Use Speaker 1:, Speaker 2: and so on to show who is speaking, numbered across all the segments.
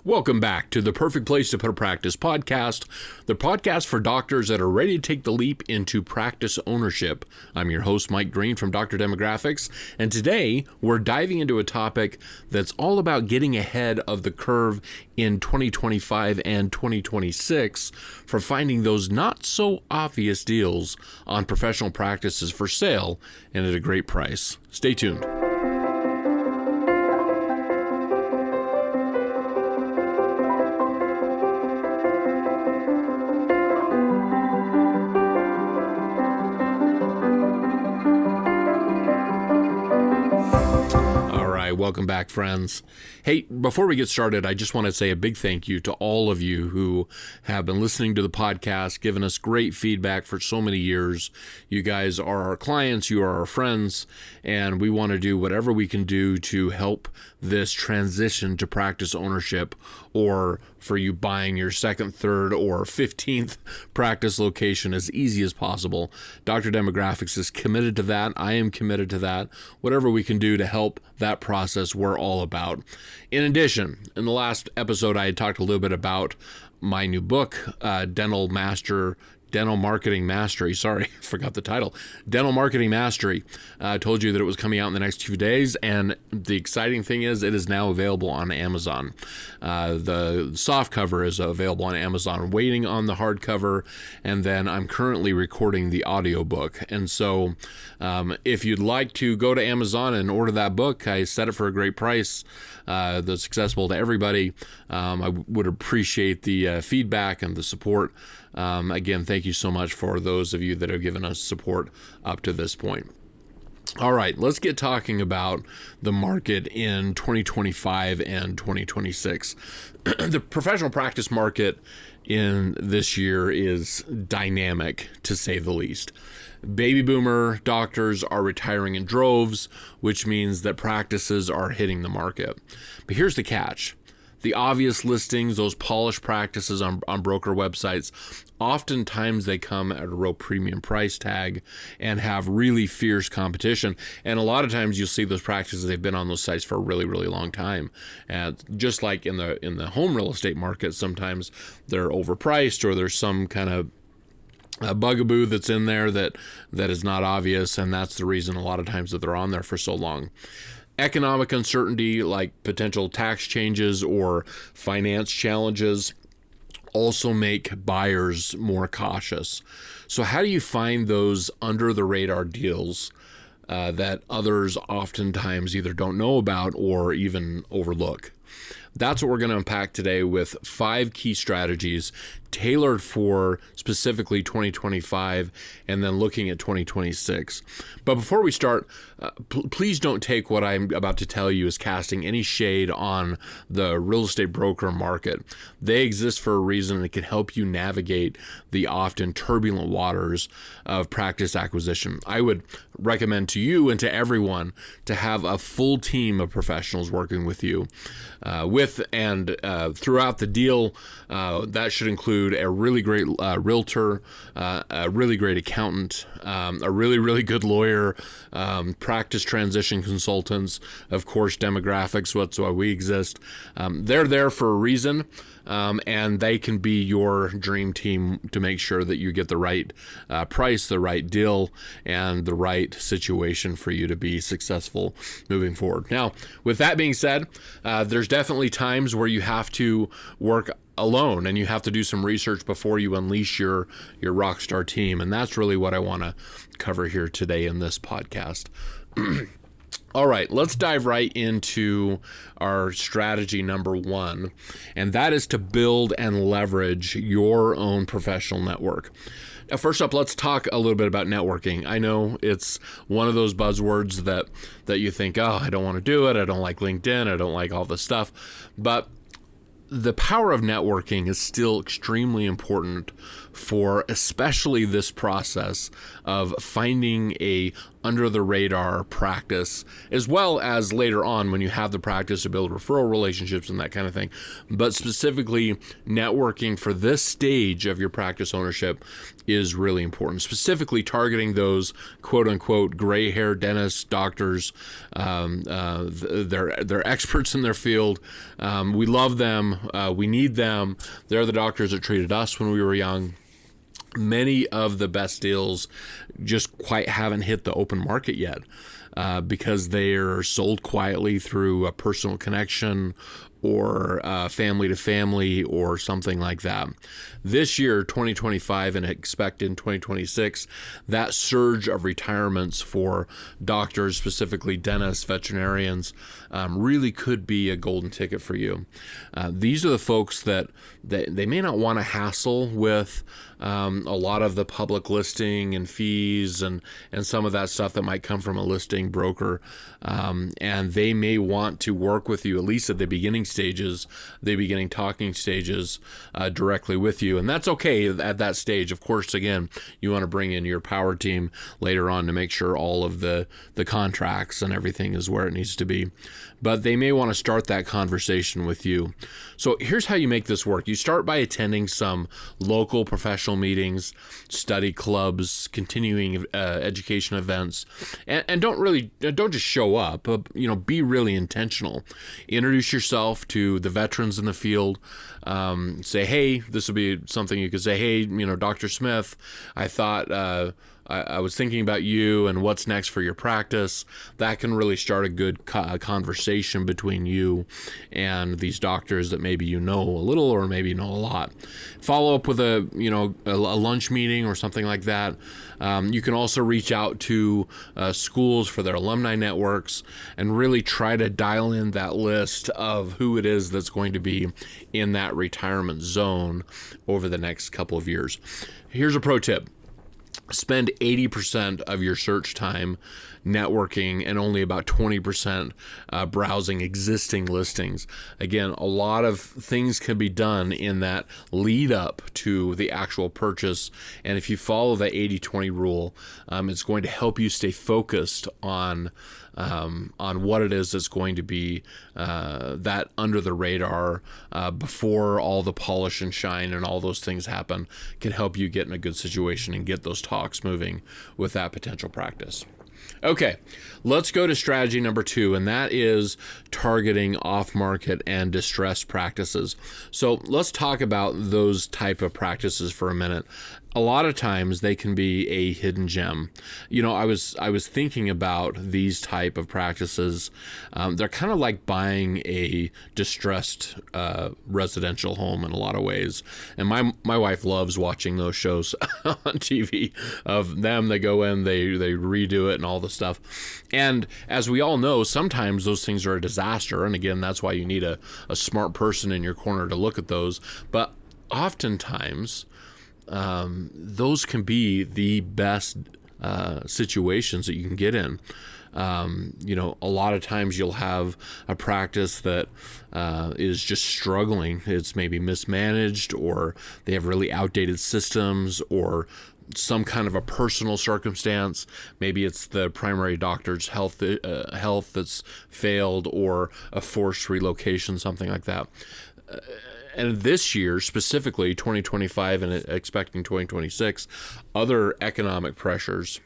Speaker 1: Welcome back to the Perfect Place to Put a Practice podcast, the podcast for doctors that are ready to take the leap into practice ownership. I'm your host, Mike Green from Dr. Demographics, and today we're diving into a topic that's all about getting ahead of the curve in 2025 and 2026 for finding those not so obvious deals on professional practices for sale and at a great price. Stay tuned. Welcome back, friends. Hey, before we get started, I just want to say a big thank you to all of you who have been listening to the podcast, given us great feedback for so many years. You guys are our clients, you are our friends, and we want to do whatever we can do to help this transition to practice ownership, or for you buying your second, third, or 15th practice location as easy as possible. Dr. Demographics is committed to that. I am committed to that. Whatever we can do to help that process, we're all about. In addition, in the last episode, I had talked a little bit about my new book, Dental Marketing Mastery. Sorry, I forgot the title. Dental Marketing Mastery. I told you that it was coming out in the next few days, and the exciting thing is it is now available on Amazon. The soft cover is available on Amazon, waiting on the hardcover, and then I'm currently recording the audiobook. And so if you'd like to go to Amazon and order that book, I set it for a great price that's accessible to everybody. I would appreciate the feedback and the support. Again, thank you so much for those of you that have given us support up to this point. All right, let's get talking about the market in 2025 and 2026. The professional practice market in this year is dynamic, to say the least. Baby boomer doctors are retiring in droves, which means that practices are hitting the market. But here's the catch. The obvious listings, those polished practices on broker websites, oftentimes they come at a real premium price tag and have really fierce competition. And a lot of times you'll see those practices, they've been on those sites for a really, really long time. And just like in the home real estate market, sometimes they're overpriced or there's some kind of a bugaboo that's in there that is not obvious, and that's the reason a lot of times that they're on there for so long. Economic uncertainty, like potential tax changes or finance challenges, also make buyers more cautious. So how do you find those under the radar deals that others oftentimes either don't know about or even overlook? That's what we're going to unpack today with 5 key strategies tailored for specifically 2025 and then looking at 2026. But before we start, please don't take what I'm about to tell you as casting any shade on the real estate broker market. They exist for a reason and can help you navigate the often turbulent waters of practice acquisition. I would recommend to you and to everyone to have a full team of professionals working with you throughout the deal. That should include a really great realtor, a really great accountant, a really, really good lawyer, practice transition consultants, of course, demographics. That's why we exist. They're there for a reason. And they can be your dream team to make sure that you get the right price, the right deal, and the right situation for you to be successful moving forward. Now, with that being said, there's definitely times where you have to work alone and you have to do some research before you unleash your rock star team. And that's really what I want to cover here today in this podcast. All right, let's dive right into our strategy number 1, and that is to build and leverage your own professional network. Now, first up, let's talk a little bit about networking. I know it's one of those buzzwords that you think, oh, I don't want to do it. I don't like LinkedIn. I don't like all this stuff. But the power of networking is still extremely important for especially this process of finding a under the radar practice, as well as later on when you have the practice to build referral relationships and that kind of thing. But specifically, networking for this stage of your practice ownership is really important, specifically targeting those quote unquote gray hair dentists, doctors. They're experts in their field. We love them. We need them. They're the doctors that treated us when we were young. Many of the best deals just quite haven't hit the open market yet because they're sold quietly through a personal connection or family to family or something like that. This year, 2025, and expect in 2026, that surge of retirements for doctors, specifically dentists, veterinarians, really could be a golden ticket for you. These are the folks that they may not want to hassle with a lot of the public listing and fees and some of that stuff that might come from a listing broker. And they may want to work with you, at least at the beginning stages, the beginning talking stages, directly with you. And that's okay at that stage. Of course, again, you want to bring in your power team later on to make sure all of the contracts and everything is where it needs to be. But they may want to start that conversation with you. So here's how you make this work. You start by attending some local professional meetings, study clubs, continuing education events, and don't just show up. Be really intentional. Introduce yourself to the veterans in the field. Say, hey, this would be something you could say. Hey, Dr. Smith, I thought. I was thinking about you and what's next for your practice. That can really start a good conversation between you and these doctors that maybe you know a little or maybe you know a lot. Follow up with a lunch meeting or something like that. You can also reach out to schools for their alumni networks and really try to dial in that list of who it is that's going to be in that retirement zone over the next couple of years. Here's a pro tip. Spend 80% of your search time networking and only about 20% browsing existing listings. Again, a lot of things can be done in that lead up to the actual purchase. And if you follow the 80-20 rule, it's going to help you stay focused on what it is that's going to be that under the radar before all the polish and shine and all those things happen, can help you get in a good situation and get those talks moving with that potential practice. Okay, let's go to strategy number 2, and that is targeting off-market and distressed practices. So let's talk about those type of practices for a minute. A lot of times they can be a hidden gem. I was thinking about these type of practices. They're kind of like buying a distressed residential home in a lot of ways. And my wife loves watching those shows on TV of them. They go in, they redo it and all the stuff. And as we all know, sometimes those things are a disaster. And again, that's why you need a smart person in your corner to look at those. But oftentimes, those can be the best situations that you can get in. A lot of times you'll have a practice that is just struggling. It's maybe mismanaged, or they have really outdated systems, or some kind of a personal circumstance. Maybe it's the primary doctor's health that's failed, or a forced relocation, something like that. And this year, specifically 2025 and expecting 2026, other economic pressures,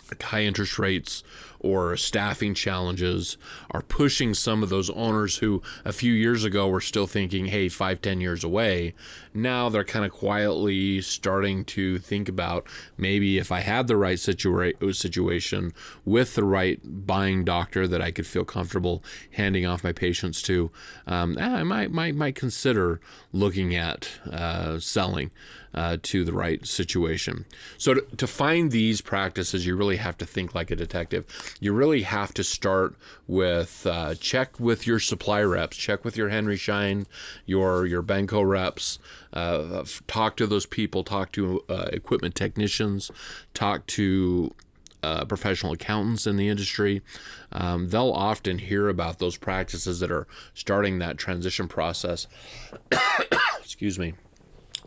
Speaker 1: like high interest rates or staffing challenges, are pushing some of those owners who a few years ago were still thinking, hey, 5-10 years away. Now they're kind of quietly starting to think about, maybe if I had the right situation with the right buying doctor that I could feel comfortable handing off my patients to, I might consider looking at selling to the right situation. So to find these practices, you really have to think like a detective. You really have to start with check with your supply reps, check with your Henry Schein, your Benco reps, talk to those people, talk to equipment technicians, talk to professional accountants in the industry. They'll often hear about those practices that are starting that transition process. Excuse me.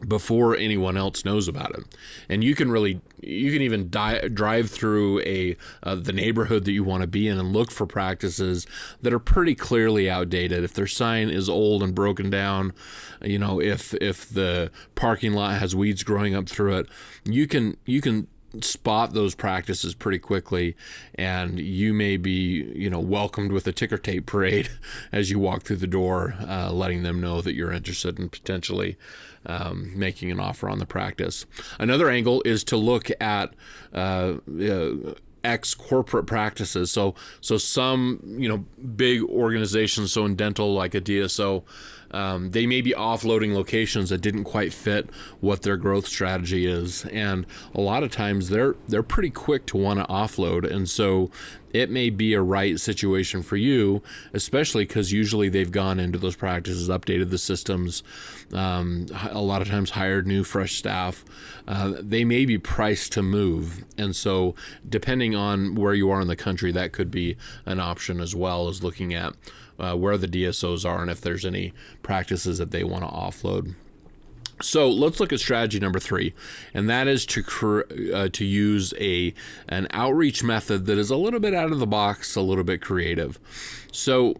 Speaker 1: before anyone else knows about it. And you can even drive through the neighborhood that you want to be in and look for practices that are pretty clearly outdated. If their sign is old and broken down, if the parking lot has weeds growing up through it, you can spot those practices pretty quickly, and you may be welcomed with a ticker tape parade as you walk through the door, letting them know that you're interested in potentially making an offer on the practice. Another angle is to look at ex-corporate practices. So some big organizations, so in dental, like a DSO, they may be offloading locations that didn't quite fit what their growth strategy is, and a lot of times they're pretty quick to want to offload, and so it may be a right situation for you, especially because usually they've gone into those practices, updated the systems, a lot of times hired new fresh staff. They may be priced to move, and so depending on where you are in the country, that could be an option, as well as looking at where the DSOs are and if there's any practices that they want to offload. So let's look at strategy number 3, and that is to use an outreach method that is a little bit out of the box, a little bit creative. So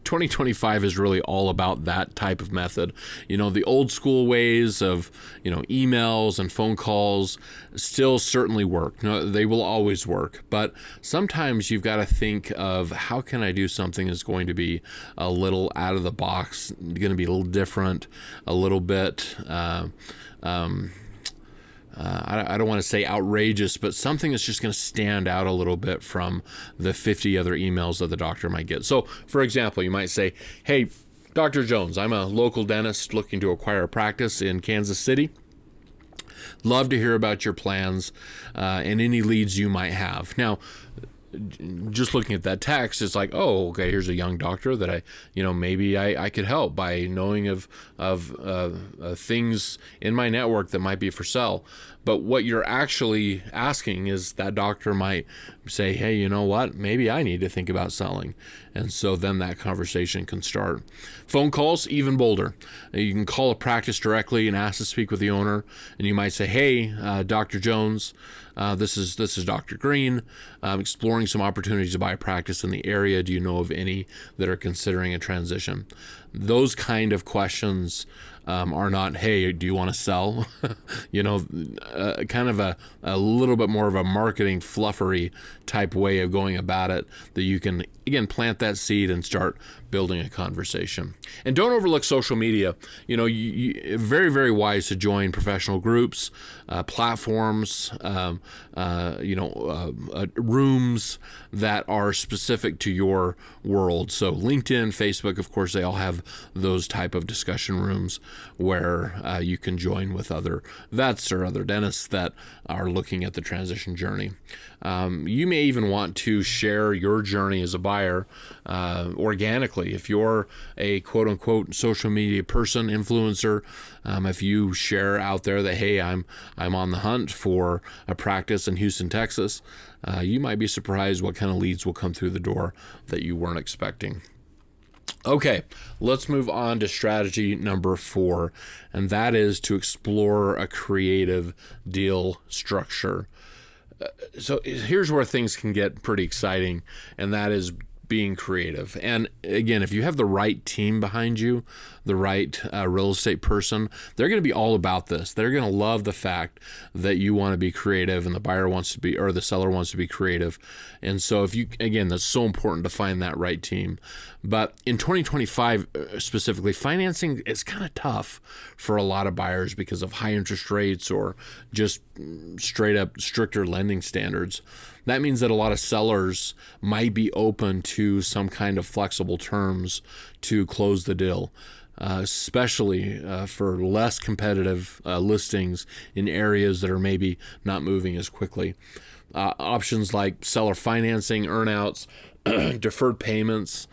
Speaker 1: 2025 is really all about that type of method. The old school ways of, emails and phone calls still certainly work. No, they will always work. But sometimes you've got to think of, how can I do something that's going to be a little out of the box, going to be a little different, a little bit, I don't want to say outrageous, but something that's just going to stand out a little bit from the 50 other emails that the doctor might get. So, for example, you might say, hey, Dr. Jones, I'm a local dentist looking to acquire a practice in Kansas City. Love to hear about your plans and any leads you might have. Now, just looking at that text, it's like, oh, okay, here's a young doctor that maybe I could help by knowing of things in my network that might be for sale. But what you're actually asking is that doctor might say, hey, you know what? Maybe I need to think about selling. And so then that conversation can start. Phone calls, even bolder. You can call a practice directly and ask to speak with the owner. And you might say, hey, Dr. Jones, this is Dr. Green. I'm exploring some opportunities to buy a practice in the area. Do you know of any that are considering a transition? Those kind of questions are not, hey, do you want to sell? Kind of a little bit more of a marketing fluffery type way of going about it, that you can, again, plant that seed and start building a conversation. And don't overlook social media. You very, very wise to join professional groups, platforms, rooms that are specific to your world. So LinkedIn, Facebook, of course, they all have those type of discussion rooms where you can join with other vets or other dentists that are looking at the transition journey. You may even want to share your journey as a buyer organically. If you're a quote-unquote social media person, influencer, if you share out there that, hey, I'm on the hunt for a practice in Houston, Texas, you might be surprised what kind of leads will come through the door that you weren't expecting. Okay, let's move on to strategy number 4, and that is to explore a creative deal structure. So here's where things can get pretty exciting, and that is being creative. And again, if you have the right team behind you, the right real estate person, they're going to be all about this. They're going to love the fact that you want to be creative and the buyer wants to be, or the seller wants to be creative. And so that's so important to find that right team. But in 2025 specifically, financing is kind of tough for a lot of buyers because of high interest rates or just straight up stricter lending standards. That means that a lot of sellers might be open to some kind of flexible terms to close the deal, especially for less competitive listings in areas that are maybe not moving as quickly. Options like seller financing, earnouts, deferred payments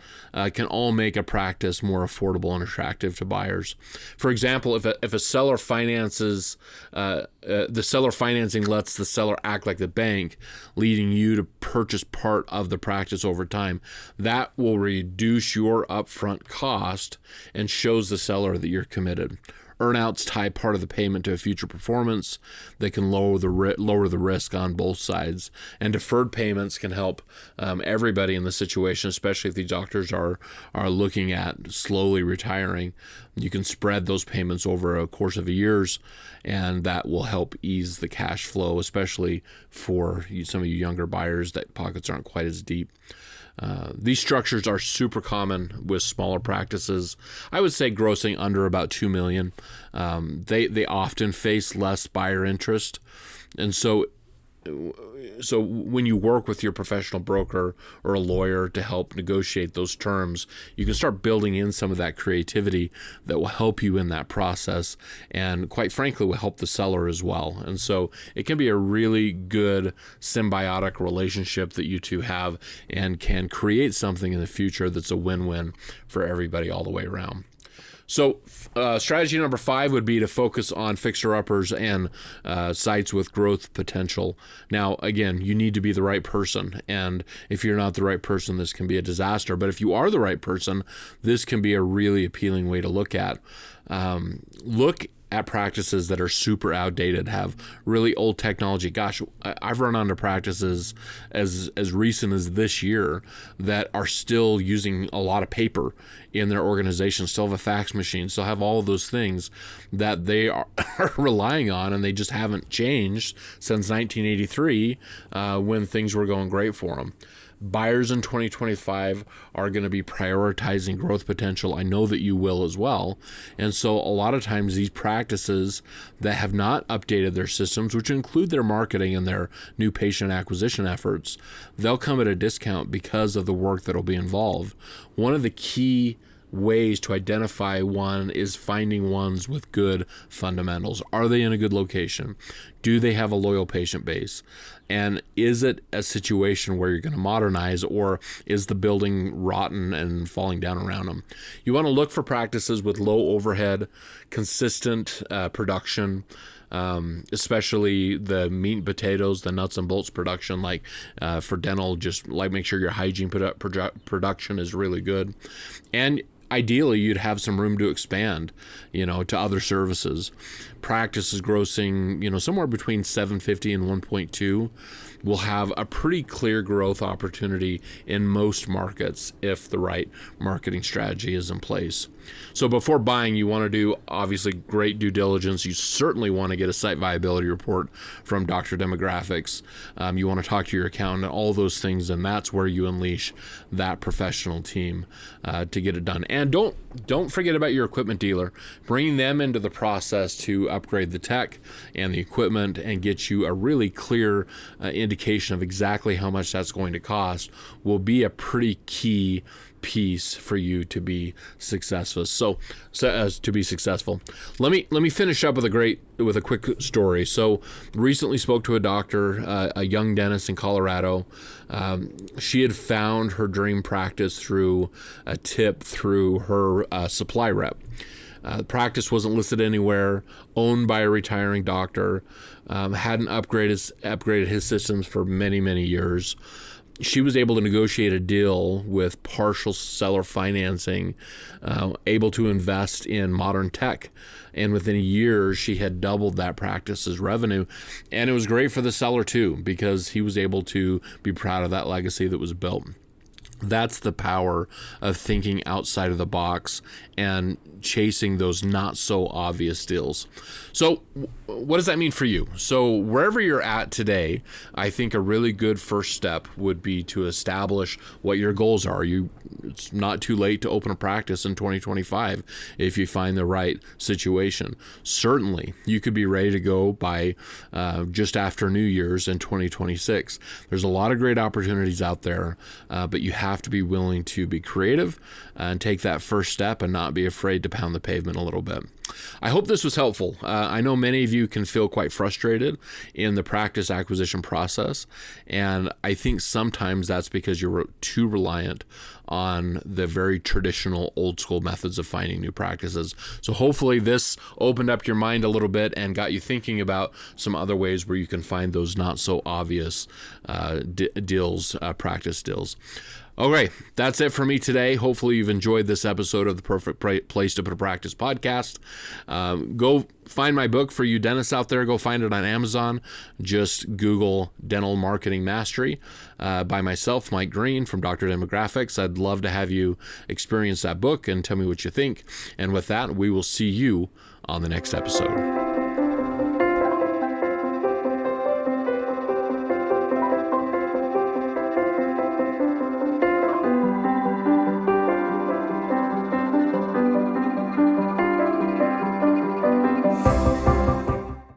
Speaker 1: can all make a practice more affordable and attractive to buyers. For example, if a seller finances, the seller financing lets the seller act like the bank, leading you to purchase part of the practice over time. That will reduce your upfront cost and shows the seller that you're committed. Earnouts tie part of the payment to a future performance that can lower the risk on both sides. And deferred payments can help everybody in the situation, especially if the doctors are looking at slowly retiring. You can spread those payments over a course of years, and that will help ease the cash flow, especially for some of you younger buyers that pockets aren't quite as deep. These structures are super common with smaller practices. I would say grossing under about $2 million. They often face less buyer interest, and so when you work with your professional broker or a lawyer to help negotiate those terms, you can start building in some of that creativity that will help you in that process, and quite frankly will help the seller as well. And so it can be a really good symbiotic relationship that you two have, and can create something in the future that's a win-win for everybody all the way around. So strategy number 5 would be to focus on fixer-uppers and sites with growth potential. Now, again, you need to be the right person. And if you're not the right person, this can be a disaster. But if you are the right person, this can be a really appealing way to look at. Look at practices that are super outdated, have really old technology. Gosh, I've run onto practices as recent as this year that are still using a lot of paper in their organization, still have a fax machine, still have all of those things that they are relying on, and they just haven't changed since 1983 when things were going great for them. Buyers in 2025 are going to be prioritizing growth potential. I know that you will as well. And so a lot of times these practices that have not updated their systems, which include their marketing and their new patient acquisition efforts, they'll come at a discount because of the work that'll be involved. One of the key ways to identify one is finding ones with good fundamentals. Are they in a good location? Do they have a loyal patient base? And is it a situation where you're going to modernize, or is the building rotten and falling down around them? You want to look for practices with low overhead, consistent production, especially the meat and potatoes, the nuts and bolts production, like for dental, just like make sure your hygiene production is really good. And ideally, you'd have some room to expand, to other services. Practices grossing, somewhere between 750 and 1.2 will have a pretty clear growth opportunity in most markets if the right marketing strategy is in place. So before buying, you want to do obviously great due diligence. You certainly want to get a site viability report from Dr. Demographics. You want to talk to your accountant, all those things, and that's where you unleash that professional team to get it done. And don't forget about your equipment dealer. Bringing them into the process to upgrade the tech and the equipment and get you a really clear indication of exactly how much that's going to cost will be a pretty key piece for you to be successful. So as to be successful, let me finish up with a quick story. So recently spoke to a doctor, a young dentist in Colorado. She had found her dream practice through a tip through her supply rep. The practice wasn't listed anywhere, owned by a retiring doctor, hadn't upgraded his systems for many, many years. She was able to negotiate a deal with partial seller financing, able to invest in modern tech. And within a year, she had doubled that practice's revenue. And it was great for the seller too, because he was able to be proud of that legacy that was built. That's the power of thinking outside of the box and chasing those not so obvious deals. So what does that mean for you? So wherever you're at today, I think a really good first step would be to establish what your goals are. It's not too late to open a practice in 2025 if you find the right situation. Certainly, you could be ready to go by just after New Year's in 2026. There's a lot of great opportunities out there, but you have to be willing to be creative and take that first step and not be afraid to pound the pavement a little bit. I hope this was helpful. I know many of you can feel quite frustrated in the practice acquisition process, and I think sometimes that's because you're too reliant on the very traditional old school methods of finding new practices. So hopefully this opened up your mind a little bit and got you thinking about some other ways where you can find those not so obvious deals, practice deals. Okay, that's it for me today. Hopefully you've enjoyed this episode of the Perfect Place to Put a Practice podcast. Go find my book for you dentists out there. Go find it on Amazon. Just Google Dental Marketing Mastery by myself, Mike Green from Dr. Demographics. I'd love to have you experience that book and tell me what you think. And with that, we will see you on the next episode.